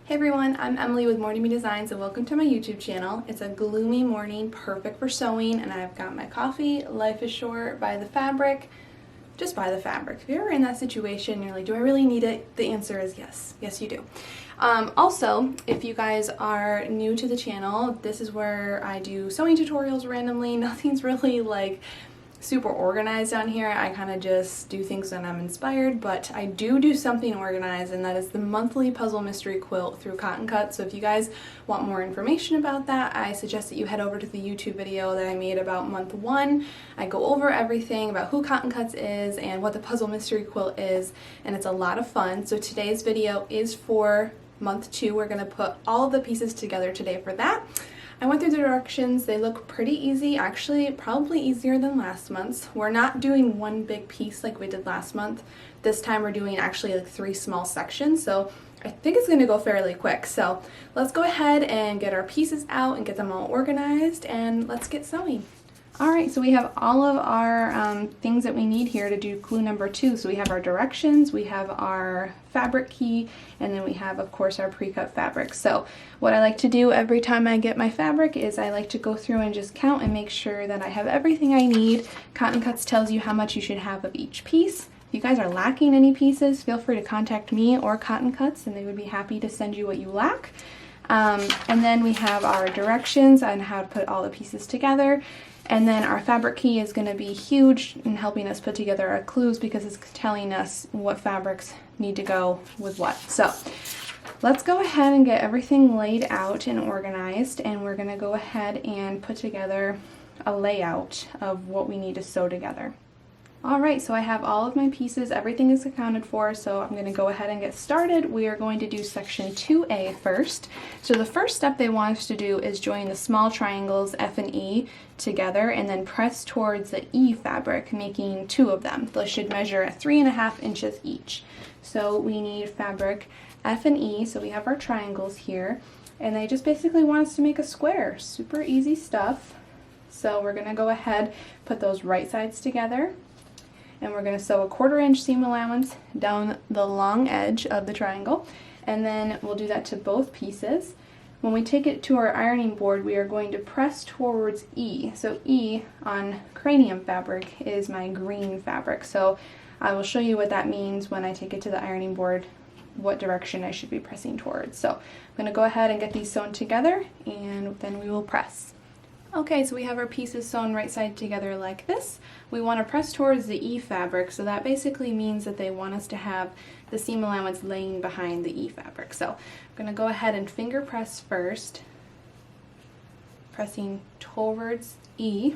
Hey everyone, I'm Emily with Morning Me Designs and welcome to my YouTube channel. It's a gloomy morning, perfect for sewing, and I've got my coffee. Life is short, buy the fabric. Just buy the fabric. If you're ever in that situation, you're like, do I really need it? The answer is yes. Yes, you do. Also, if you guys are new to the channel, this is where I do sewing tutorials randomly. Nothing's really like super organized on here. I kind of just do things when I'm inspired, but I do something organized, and that is the monthly puzzle mystery quilt through Cotton Cut. So if you guys want more information about that, I suggest that you head over to the YouTube video that I made about month 1. I go over everything about who Cotton Cuts is and what the puzzle mystery quilt is, and it's a lot of fun. So today's video is for month 2. We're going to put all of the pieces together today for that. I went through the directions. They look pretty easy, actually probably easier than last month's. We're not doing one big piece like we did last month. This time we're doing actually like 3 small sections, so I think it's going to go fairly quick. So let's go ahead and get our pieces out and get them all organized, and let's get sewing. Alright, so we have all of our things that we need here to do clue number 2. So we have our directions, we have our fabric key, and then we have, of course, our pre-cut fabric. So what I like to do every time I get my fabric is I like to go through and just count and make sure that I have everything I need. Cotton Cuts tells you how much you should have of each piece. If you guys are lacking any pieces, feel free to contact me or Cotton Cuts, and they would be happy to send you what you lack. And then we have our directions on how to put all the pieces together. And then our fabric key is going to be huge in helping us put together our clues because it's telling us what fabrics need to go with what. So let's go ahead and get everything laid out and organized, and we're going to go ahead and put together a layout of what we need to sew together. Alright, so I have all of my pieces, everything is accounted for, so I'm going to go ahead and get started. We are going to do section 2A first. So the first step they want us to do is join the small triangles F and E together and then press towards the E fabric, making 2 of them. They should measure at 3.5 inches each. So we need fabric F and E, so we have our triangles here, and they just basically want us to make a square. Super easy stuff. So we're going to go ahead, put those right sides together, and we're going to sew a 1/4 inch seam allowance down the long edge of the triangle, and then we'll do that to both pieces. When we take it to our ironing board, we are going to press towards E. So E on cranium fabric is my green fabric, so I will show you what that means when I take it to the ironing board, what direction I should be pressing towards. So I'm going to go ahead and get these sewn together, and then we will press. Okay, so we have our pieces sewn right side together like this. We want to press towards the E fabric, so that basically means that they want us to have the seam allowance laying behind the E fabric. So I'm going to go ahead and finger press first, pressing towards E.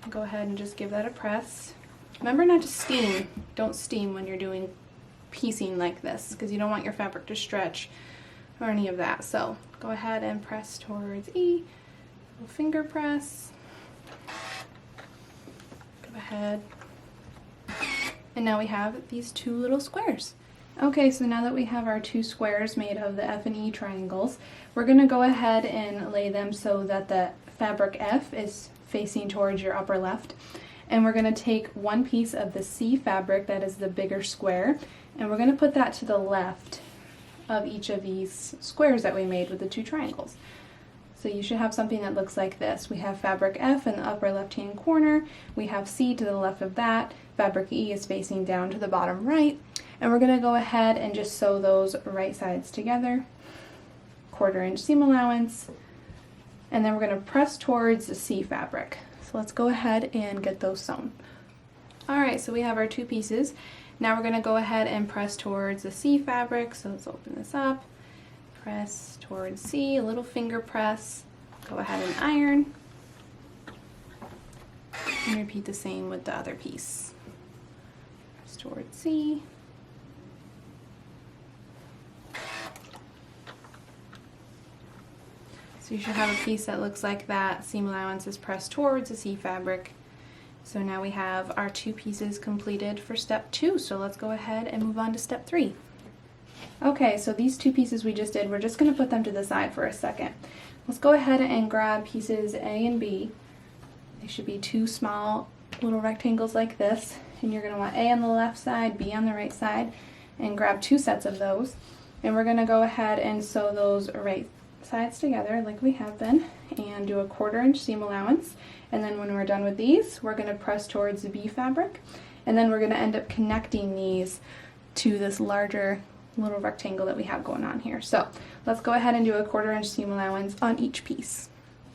Go ahead and just give that a press. Remember not to steam. Don't steam when you're doing piecing like this, because you don't want your fabric to stretch or any of that. So go ahead and press towards E. Finger press. Go ahead. And now we have these 2 little squares. Okay, so now that we have our 2 squares made of the F and E triangles, we're going to go ahead and lay them so that the fabric F is facing towards your upper left. And we're going to take one piece of the C fabric, that is the bigger square, and we're going to put that to the left of each of these squares that we made with the 2 triangles. So you should have something that looks like this. We have fabric F in the upper left-hand corner, we have C to the left of that, fabric E is facing down to the bottom right, and we're going to go ahead and just sew those right sides together, 1/4 inch seam allowance, and then we're going to press towards the C fabric. So let's go ahead and get those sewn. Alright, so we have our 2 pieces. Now we're going to go ahead and press towards the C fabric, so let's open this up. Press towards C, a little finger press, go ahead and iron, and repeat the same with the other piece. Press towards C. So you should have a piece that looks like that. Seam allowance is pressed towards the C fabric. So now we have our 2 pieces completed for step 2, so let's go ahead and move on to step 3. Okay, so these 2 pieces we just did, we're just going to put them to the side for a second. Let's go ahead and grab pieces A and B. They should be 2 small little rectangles like this, and you're going to want A on the left side, B on the right side, and grab 2 sets of those. And we're going to go ahead and sew those right sides together like we have been, and do a 1/4 inch seam allowance. And then when we're done with these, we're going to press towards the B fabric, and then we're going to end up connecting these to this larger little rectangle that we have going on here. So let's go ahead and do a 1/4 inch seam allowance on each piece.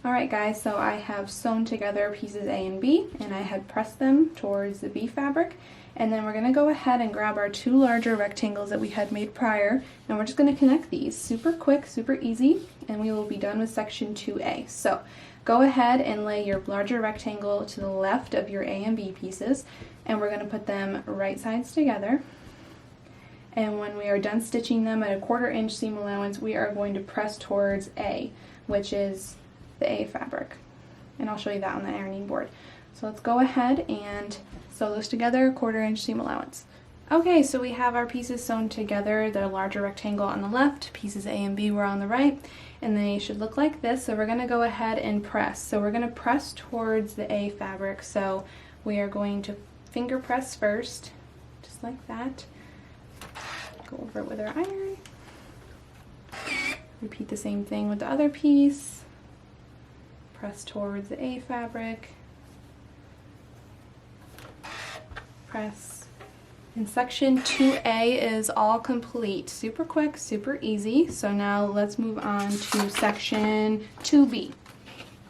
Alright guys, so I have sewn together pieces A and B, and I had pressed them towards the B fabric. And then we're going to go ahead and grab our 2 larger rectangles that we had made prior, and we're just going to connect these super quick, super easy, and we will be done with section 2A. So go ahead and lay your larger rectangle to the left of your A and B pieces, and we're going to put them right sides together. And when we are done stitching them at a 1/4 inch seam allowance, we are going to press towards A, which is the A fabric. And I'll show you that on the ironing board. So let's go ahead and sew those together, 1/4 inch seam allowance. Okay, so we have our pieces sewn together, the larger rectangle on the left, pieces A and B were on the right, and they should look like this. So we're going to go ahead and press. So we're going to press towards the A fabric. So we are going to finger press first, just like that. Go over it with our iron. Repeat the same thing with the other piece. Press towards the A fabric. Press. And section 2A is all complete. Super quick, super easy. So now let's move on to section 2B.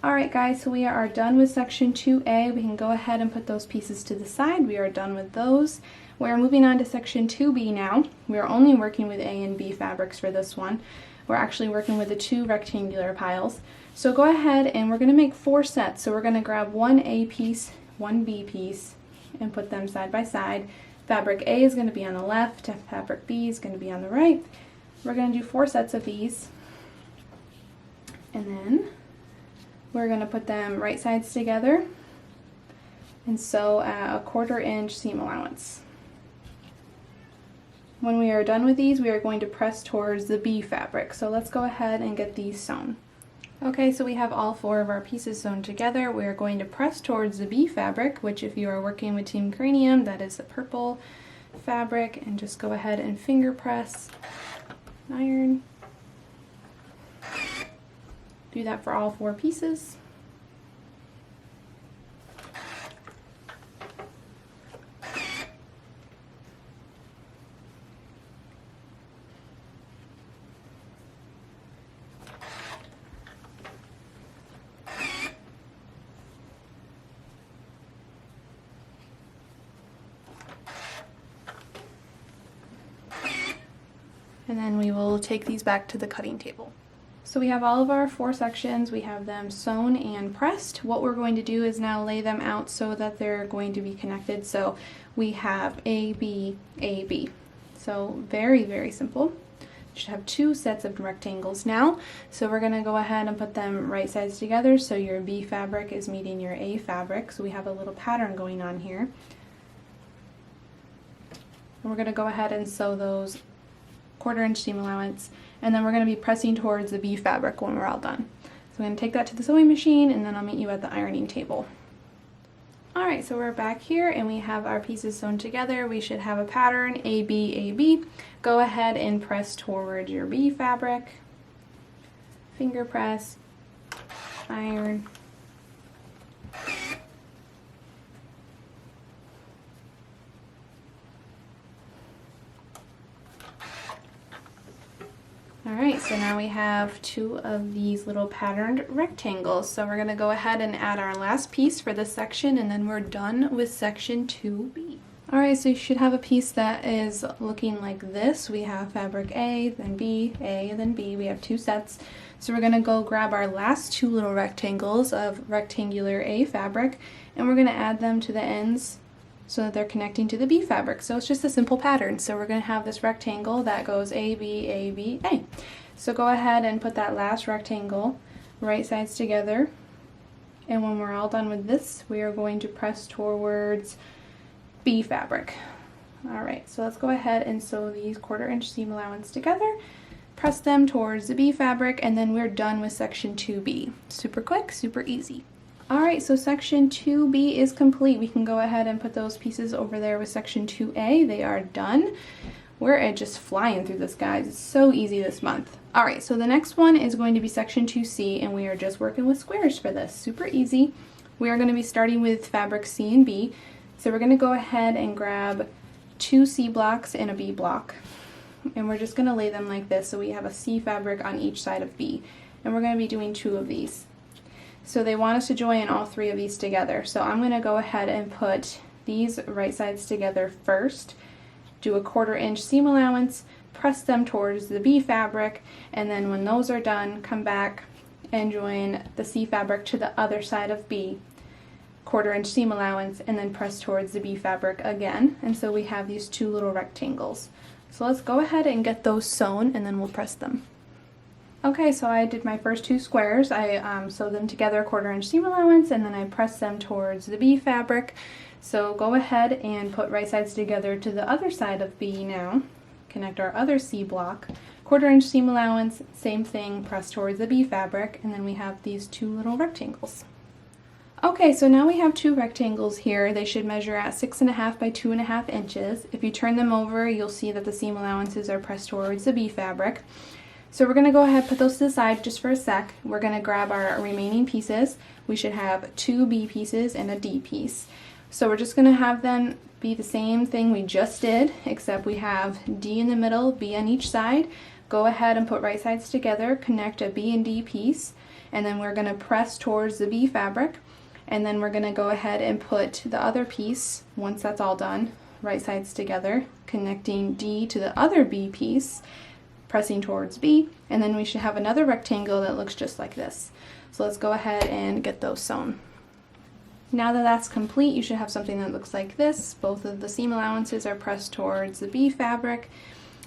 Alright guys, so we are done with section 2A. We can go ahead and put those pieces to the side. We are done with those. We're moving on to section 2B now. We're only working with A and B fabrics for this one. We're actually working with the 2 rectangular piles. So go ahead and we're going to make 4 sets. So we're going to grab 1 A piece, 1 B piece, and put them side by side. Fabric A is going to be on the left, fabric B is going to be on the right. We're going to do 4 sets of these, and then we're going to put them right sides together and sew a 1/4 inch seam allowance. When we are done with these, we are going to press towards the B fabric. So let's go ahead and get these sewn. Okay, so we have all 4 of our pieces sewn together. We are going to press towards the B fabric, which if you are working with Team Cranium, that is the purple fabric, and just go ahead and finger press, iron. Do that for all 4 pieces. And then we will take these back to the cutting table. So we have all of our 4 sections, we have them sewn and pressed. What we're going to do is now lay them out so that they're going to be connected. So we have A, B, A, B. So very, very simple. You should have 2 sets of rectangles now. So we're going to go ahead and put them right sides together so your B fabric is meeting your A fabric. So we have a little pattern going on here. And we're going to go ahead and sew those 1/4 inch seam allowance, and then we're going to be pressing towards the B fabric when we're all done. So I'm going to take that to the sewing machine, and then I'll meet you at the ironing table. Alright, so we're back here and we have our pieces sewn together. We should have a pattern A, B, A, B. Go ahead and press toward your B fabric, finger press, iron, Alright, so now we have 2 of these little patterned rectangles. So we're going to go ahead and add our last piece for this section, and then we're done with section 2B. Alright, so you should have a piece that is looking like this. We have fabric A, then B, A, then B. We have 2 sets. So we're going to go grab our last 2 little rectangles of rectangular A fabric, and we're going to add them to the ends so that they're connecting to the B fabric. So it's just a simple pattern. So we're going to have this rectangle that goes A, B, A, B, A. So go ahead and put that last rectangle right sides together. And when we're all done with this, we are going to press towards B fabric. Alright, so let's go ahead and sew these 1/4 inch seam allowance together. Press them towards the B fabric, and then we're done with section 2B. Super quick, super easy. Alright, so section 2B is complete. We can go ahead and put those pieces over there with section 2A. They are done. We're just flying through this, guys. It's so easy this month. All right, so the next one is going to be section 2C, and we are just working with squares for this. Super easy. We are going to be starting with fabric C and B. So we're going to go ahead and grab 2 C blocks and a B block. And we're just going to lay them like this, so we have a C fabric on each side of B. And we're going to be doing 2 of these. So they want us to join all 3 of these together. So I'm going to go ahead and put these right sides together first, do a 1/4 inch seam allowance, press them towards the B fabric, and then when those are done, come back and join the C fabric to the other side of B, 1/4 inch seam allowance, and then press towards the B fabric again. And so we have these 2 little rectangles. So let's go ahead and get those sewn, and then we'll press them. Okay, so I did my first 2 squares. I sewed them together, 1/4 inch seam allowance, and then I pressed them towards the B fabric. So go ahead and put right sides together to the other side of B now. Connect our other C block, 1/4 inch seam allowance, same thing, press towards the B fabric, and then we have these 2 little rectangles. Okay, so now we have 2 rectangles here. They should measure at 6.5 by 2.5 inches. If you turn them over, you'll see that the seam allowances are pressed towards the B fabric. So we're going to go ahead and put those to the side just for a sec. We're going to grab our remaining pieces. We should have 2 B pieces and a D piece. So we're just going to have them be the same thing we just did, except we have D in the middle, B on each side. Go ahead and put right sides together, connect a B and D piece, and then we're going to press towards the B fabric, and then we're going to go ahead and put the other piece, once that's all done, right sides together, connecting D to the other B piece, pressing towards B, and then we should have another rectangle that looks just like this. So let's go ahead and get those sewn. Now that that's complete, you should have something that looks like this. Both of the seam allowances are pressed towards the B fabric.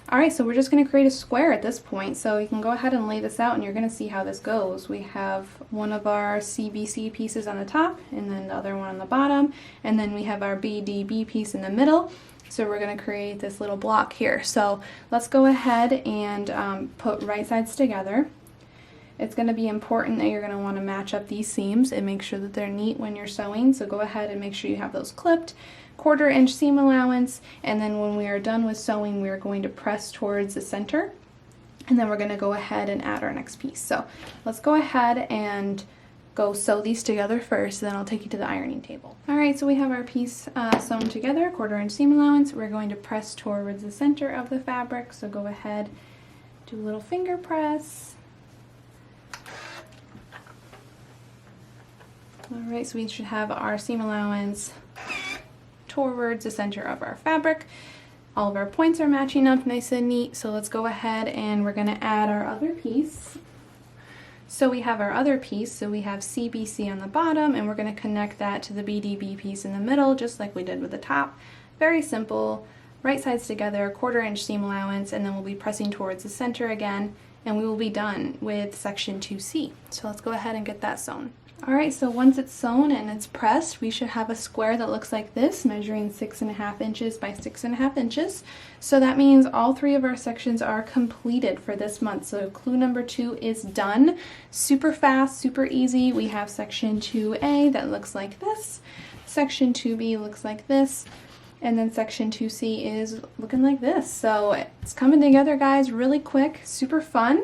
Alright, so we're just going to create a square at this point. So you can go ahead and lay this out and you're going to see how this goes. We have one of our CBC pieces on the top and then the other one on the bottom. And then we have our BDB piece in the middle. So we're going to create this little block here. So let's go ahead and put right sides together. It's going to be important that you're going to want to match up these seams and make sure that they're neat when you're sewing. So go ahead and make sure you have those clipped. 1/4 inch seam allowance, and then when we are done with sewing, we are going to press towards the center, and then we're going to go ahead and add our next piece. So let's go ahead and go sew these together first, then I'll take you to the ironing table. Alright, so we have our piece sewn together, 1/4 inch seam allowance. We're going to press towards the center of the fabric, so go ahead, do a little finger press. Alright, so we should have our seam allowance towards the center of our fabric. All of our points are matching up nice and neat, so let's go ahead and we're going to add our other piece. So we have our other piece, so we have CBC on the bottom, and we're going to connect that to the BDB piece in the middle, just like we did with the top. Very simple. Right sides together, 1/4 inch seam allowance, and then we'll be pressing towards the center again, and we will be done with section 2C. So let's go ahead and get that sewn. Alright, so once it's sewn and it's pressed, we should have a square that looks like this, measuring 6.5 inches by 6.5 inches. So that means all 3 of our sections are completed for this month. So clue number 2 is done. Super fast, super easy. We have section 2A that looks like this. Section 2B looks like this. And then section 2C is looking like this. So it's coming together, guys, really quick, super fun.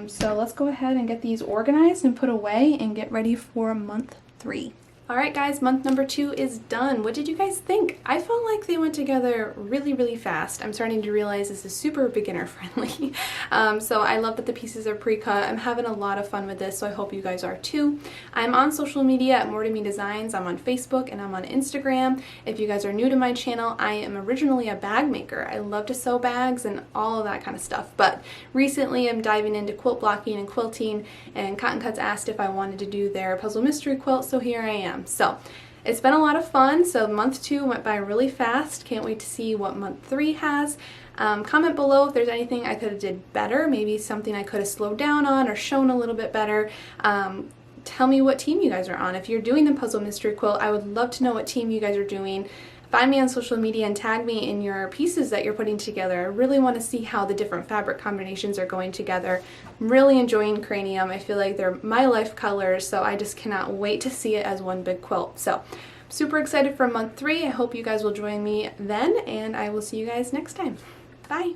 So let's go ahead and get these organized and put away and get ready for month 3. Alright guys, month number 2 is done. What did you guys think? I felt like they went together really fast. I'm starting to realize this is super beginner friendly. So I love that the pieces are pre-cut. I'm having a lot of fun with this, so I hope you guys are too. I'm on social media at MortiMe Designs. I'm on Facebook and I'm on Instagram. If you guys are new to my channel, I am originally a bag maker. I love to sew bags and all of that kind of stuff, but recently I'm diving into quilt blocking and quilting, and Cotton Cuts asked if I wanted to do their puzzle mystery quilt, so here I am. So it's been a lot of fun. So month 2 went by really fast. Can't wait to see what month 3 has. Comment below if there's anything I could have did better, maybe something I could have slowed down on or shown a little bit better. Tell me what team you guys are on. If you're doing the puzzle mystery quilt, I would love to know what team you guys are doing. Find me on social media and tag me in your pieces that you're putting together. I really want to see how the different fabric combinations are going together. I'm really enjoying Cranium. I feel like they're my life colors, so I just cannot wait to see it as one big quilt. So I'm super excited for month 3. I hope you guys will join me then, and I will see you guys next time. Bye!